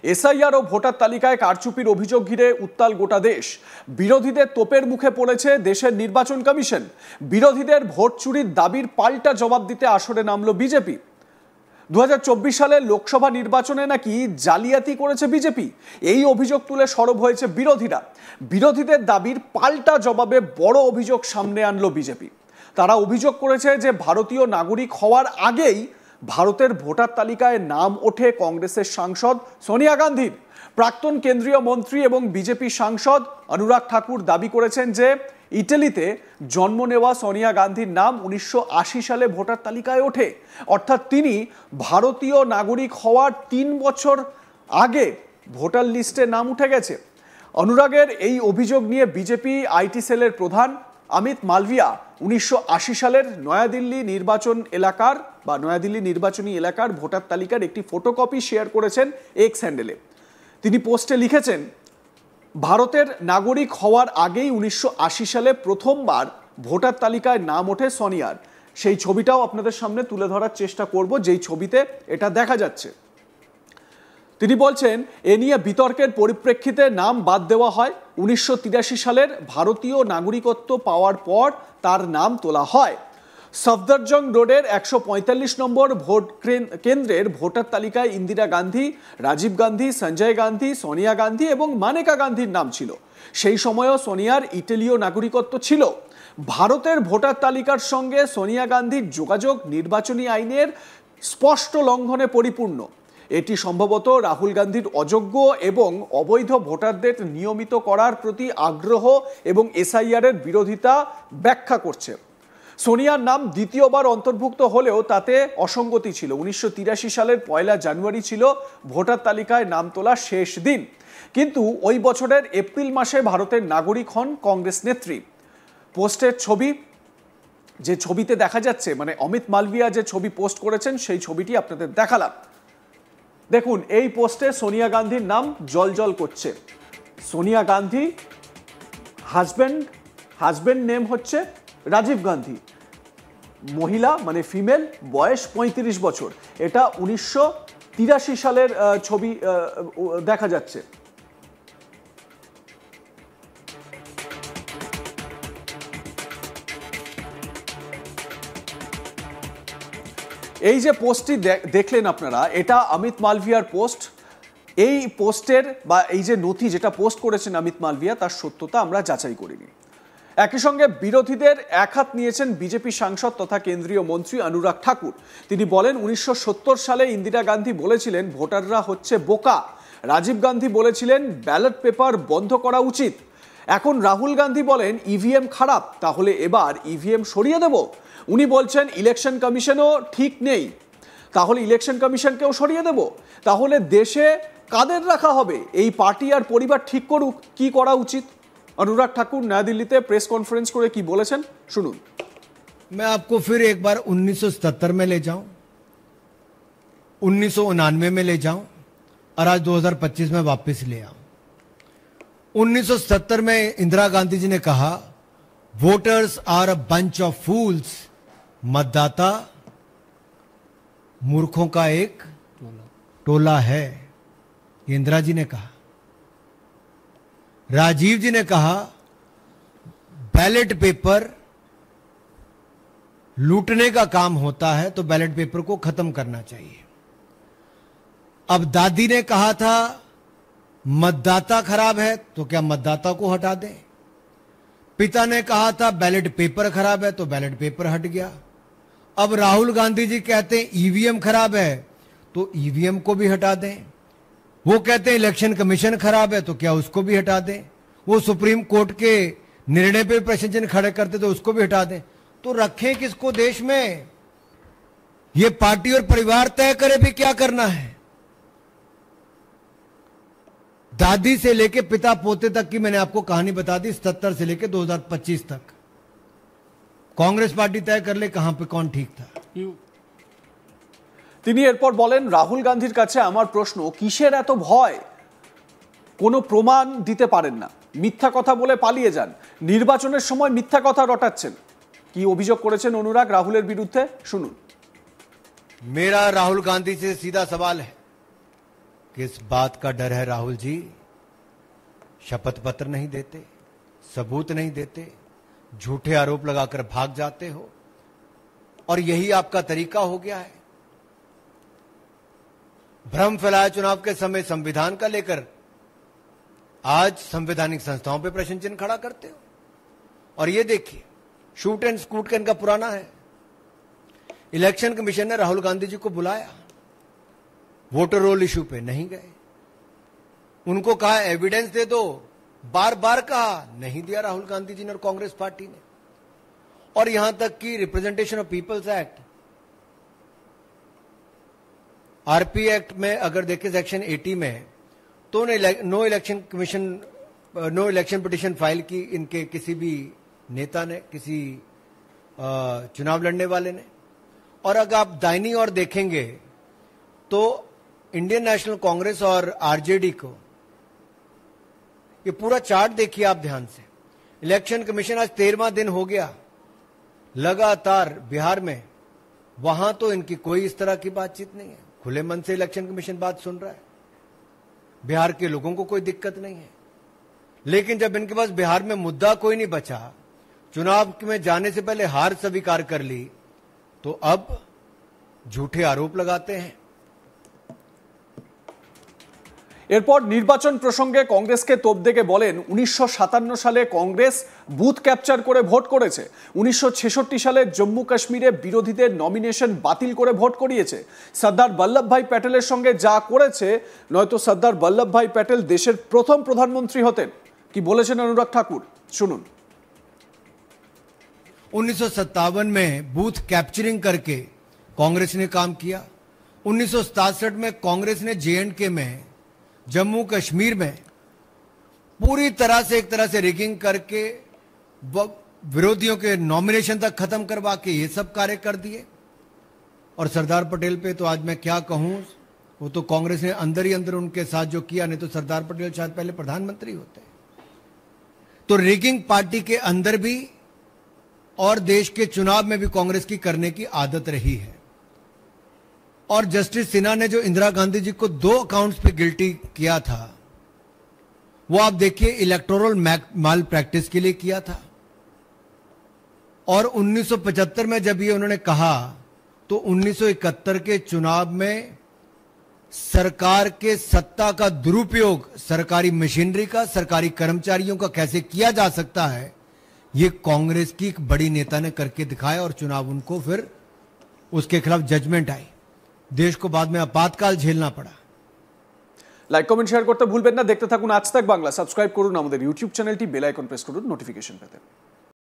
SIR ও voter তালিকায় কারচুপির অভিযোগ ঘিরে উত্তাল গোটা দেশ। বিরোধীদের তোপের মুখে পড়েছে দেশের নির্বাচন কমিশন। বিরোধীদের ভোট চুরির দাবির পাল্টা জবাব দিতে আসরে নামলো বিজেপি। 2024 সালের লোকসভা নির্বাচনে নাকি জালিয়াতি করেছে বিজেপি, এই অভিযোগ তুলে সরব হয়েছে বিরোধীরা। বিরোধীদের দাবির পাল্টা জবাবে বড় অভিযোগ সামনে আনলো বিজেপি। তারা অভিযোগ করেছে যে ভারতীয় নাগরিক হওয়ার আগেই ভারতের ভোটার তালিকায় নাম ওঠে কংগ্রেসের সাংসদ সোনিয়া গান্ধীর। প্রাক্তন কেন্দ্রীয় মন্ত্রী এবং বিজেপি সাংসদ অনুরাগ ঠাকুর দাবি করেছেন যে ইটালিতে জন্ম নেওয়া সোনিয়া গান্ধীর নাম 1980 সালে ভোটার তালিকায় ওঠে, অর্থাৎ তিনি ভারতীয় নাগরিক হওয়ার 3 বছর আগে ভোটার লিস্টে নাম উঠে গেছে। অনুরাগের এই অভিযোগ নিয়ে বিজেপি আইটি সেলের প্রধান অমিত মালভিয়া 1980 সালের নয়াদিল্লি নির্বাচনী এলাকার ভোটার তালিকার একটি ফটোকপি শেয়ার করেছেন এক্স হ্যান্ডেলে। তিনি পোস্টে লিখেছেন, ভারতের নাগরিক হওয়ার আগেই 1980 সালে প্রথমবার ভোটার তালিকায় নাম ওঠে সোনিয়ার। সেই ছবিটাও আপনাদের সামনে তুলে ধরার চেষ্টা করব, যেই ছবিতে এটা দেখা যাচ্ছে। তিনি বলছেন, এ নিয়ে বিতর্কের পরিপ্রেক্ষিতে নাম বাদ দেওয়া হয়। 1983 সালের ভারতীয় নাগরিকত্ব পাওয়ার পর তার নাম তোলা হয়। সফদরজং রোডের 145 নম্বর ভোট কেন্দ্রের ভোটার তালিকায় ইন্দিরা গান্ধী, রাজীব গান্ধী, সঞ্জয় গান্ধী, সোনিয়া গান্ধী এবং মানেকা গান্ধীর নাম ছিল। সেই সময়ও সোনিয়ার ইটালীয় নাগরিকত্ব ছিল। ভারতের ভোটার তালিকার সঙ্গে সোনিয়া গান্ধীর যোগাযোগ নির্বাচনী আইনের স্পষ্ট লঙ্ঘনে পরিপূর্ণ। এটি সম্ভবত রাহুল গান্ধীর অযোগ্য এবং অবৈধ ভোটারদের নিয়মিত করার প্রতি আগ্রহ এবং এসআইআরের বিরোধিতা ব্যাখ্যা করছে। সোনিয়ার নাম দ্বিতীয়বার অন্তর্ভুক্ত হলেও তাতে অসঙ্গতি ছিল। 1983 সালের 1 জানুয়ারি ছিল ভোটার তালিকায় নাম তোলা শেষ দিন, কিন্তু ওই বছরের এপ্রিল মাসে ভারতের নাগরিক হন কংগ্রেস নেত্রী। পোস্টের ছবি, যে ছবিতে দেখা যাচ্ছে, মানে অমিত মালভিয়া যে ছবি পোস্ট করেছেন সেই ছবিটি আপনাদের দেখালাম। দেখুন, এই পোস্টে সোনিয়া গান্ধীর নাম জলজল করছে। সোনিয়া গান্ধী, হাজব্যান্ড নেম হচ্ছে রাজীব গান্ধী, মহিলা মানে ফিমেল, বয়স 35 বছর। এটা 1983 সালের ছবি দেখা যাচ্ছে। এই যে পোস্টটি দেখলেন আপনারা, এটা অমিত মালভিয়ার পোস্ট। এই পোস্টের বা এই যে নথি যেটা পোস্ট করেছেন অমিত মালভিয়া, তার সত্যতা আমরা যাচাই করিনি। একই সঙ্গে বিরোধীদের একহাত নিয়েছেন বিজেপি সাংসদ তথা কেন্দ্রীয় মন্ত্রী অনুরাগ ঠাকুর। তিনি বলেন, 1970 সালে ইন্দিরা গান্ধী বলেছিলেন ভোটাররা হচ্ছে বোকা। রাজীব গান্ধী বলেছিলেন ব্যালট পেপার বন্ধ করা উচিত। এখন রাহুল গান্ধী বলেন ইভিএম খারাপ, তাহলে এবার ইভিএম সরিয়ে দেব। উনি বলছেন ইলেকশন কমিশনও ঠিক নেই, তাহলে ইলেকশন কমিশনকেও সরিয়ে দেব। তাহলে দেশে কাদের রাখা হবে? এই পার্টি আর পরিবার ঠিক করুক কি করা উচিত। অনুরাগ ঠাকুর নয়াদিল্লিতে প্রেস কনফারেন্স করে কি বলেছেন শুনুন। मैं आपको फिर एक बार 1977 में ले जाऊं, 1999 में ले जाऊं और आज 2025 में वापस ले आऊं। 1970 में इंदिरा गांधी जी ने कहा voters are a bunch of fools, मतदाता मूर्खों का एक टोला है, ये इंदिरा जी ने कहा। राजीव जी ने कहा बैलेट पेपर लूटने का काम होता है तो बैलेट पेपर को खत्म करना चाहिए। अब दादी ने कहा था मतदाता खराब है तो क्या मतदाता को हटा दें। पिता ने कहा था बैलेट पेपर खराब है तो बैलेट पेपर हट गया। अब राहुल गांधी जी कहते हैं ईवीएम खराब है तो ईवीएम को भी हटा दें। वो कहते हैं इलेक्शन कमीशन खराब है तो क्या उसको भी हटा दें। वो सुप्रीम कोर्ट के निर्णय पे प्रश्न खड़े करते तो उसको भी हटा दें। तो रखें किसको देश में? ये पार्टी और परिवार तय करे भी क्या करना है। दादी से लेके पिता पोते तक की मैंने आपको कहानी बता दी, 77 से लेके 2025 तक। कांग्रेस पार्टी तय कर ले कहां पे कौन ठीक था। তিনি এরপর বলেন, রাহুল গান্ধীর কাছে আমার প্রশ্ন, কিসের এত ভয়? কোনো প্রমাণ দিতে পারেন না, মিথ্যা কথা বলে পালিয়ে যান, নির্বাচনের সময় মিথ্যা কথা রটাচ্ছেন। কি অভিযোগ করেছেন অনুরাগ রাহুলের বিরুদ্ধে শুনুন। मेरा राहुल गांधी से सीधा सवाल है, किस बात का डर है राहुल जी? शपथ पत्र नहीं देते, सबूत नहीं देते, झूठे आरोप लगाकर भाग जाते हो, और यही आपका तरीका हो गया है। भ्रम फैलाया चुनाव के समय संविधान का लेकर, आज संवैधानिक संस्थाओं पे प्रश्न चिन्ह खड़ा करते हो। और ये देखिए, शूट एंड स्कूट का इनका पुराना है। इलेक्शन कमीशन ने राहुल गांधी जी को बुलाया, वोटर रोल इशू पे नहीं गए। उनको कहा एविडेंस दे दो, बार बार कहा, नहीं दिया राहुल गांधी जी ने और कांग्रेस पार्टी ने। और यहां तक कि representation of peoples act, RP act में अगर देखें सेक्शन 80 में, तो नो इलेक्शन पिटिशन फाइल की इनके किसी भी नेता ने, किसी चुनाव लड़ने वाले ने। और अगर आप दाहिनी ओर देखेंगे तो इंडियन नेशनल कांग्रेस और आरजेडी को, ये पूरा चार्ट देखिए आप ध्यान से। इलेक्शन कमीशन आज 13वां दिन हो गया लगातार बिहार में, वहां तो इनकी कोई इस तरह की बातचीत नहीं है। खुले मन से इलेक्शन कमीशन बात सुन रहा है, बिहार के लोगों को कोई दिक्कत नहीं है। लेकिन जब इनके पास बिहार में मुद्दा कोई नहीं बचा, चुनाव में जाने से पहले हार स्वीकार कर ली, तो अब झूठे आरोप लगाते हैं। এরপর নির্বাচন প্রসঙ্গে কংগ্রেসকে তোপ দেগে বলেন 1957 সালে কংগ্রেস বুথ ক্যাপচার করে ভোট করেছে, 1966 সালে জম্মু কাশ্মীরে বিরোধীদের নমিনেশন বাতিল করে ভোট করিয়েছে। সর্দার বল্লভভাই প্যাটেলের সঙ্গে যা করেছে, নয়তো সর্দার বল্লভভাই প্যাটেল দেশের প্রথম প্রধানমন্ত্রী হতেন। কি বলেছেন অনুরাগ ঠাকুর, শুনুন। 1957 में बूथ कैप्चरिंग करके कांग्रेस ने काम किया। 1967 में कांग्रेस ने जे.एंड.के में, जम्मू कश्मीर में पूरी तरह से, एक तरह से रिगिंग करके विरोधियों के नॉमिनेशन तक खत्म करवा के ये सब कार्य कर दिए। और सरदार पटेल पे तो आज मैं क्या कहूं, वो तो कांग्रेस ने अंदर ही अंदर उनके साथ जो किया, नहीं तो सरदार पटेल शायद पहले प्रधानमंत्री होते। तो रिगिंग पार्टी के अंदर भी और देश के चुनाव में भी कांग्रेस की करने की आदत रही है। और जस्टिस सिन्हा ने जो इंदिरा गांधी जी को 2 अकाउंट्स पे गिल्टी किया था, वो आप देखिए इलेक्टोरल माल प्रैक्टिस के लिए किया था। और 1975 में जब ये उन्होंने कहा, तो 1971 के चुनाव में सरकार के सत्ता का दुरुपयोग सरकारी मशीनरी का, सरकारी कर्मचारियों का कैसे किया जा सकता है, ये कांग्रेस की एक बड़ी नेता ने करके दिखाया। और चुनाव उनको फिर उसके खिलाफ जजमेंट आई, देश को बाद में आपातकाल झेलना पड़ा। লাইক কমেন্ট শেয়ার করতে ভুলবেন না। দেখতে থাকুন আজ তাক বাংলা। সাবস্ক্রাইব করুন আমাদের ইউটিউব চ্যানেলটি, বেল আইকন প্রেস করুন নোটিফিকেশন পেতে।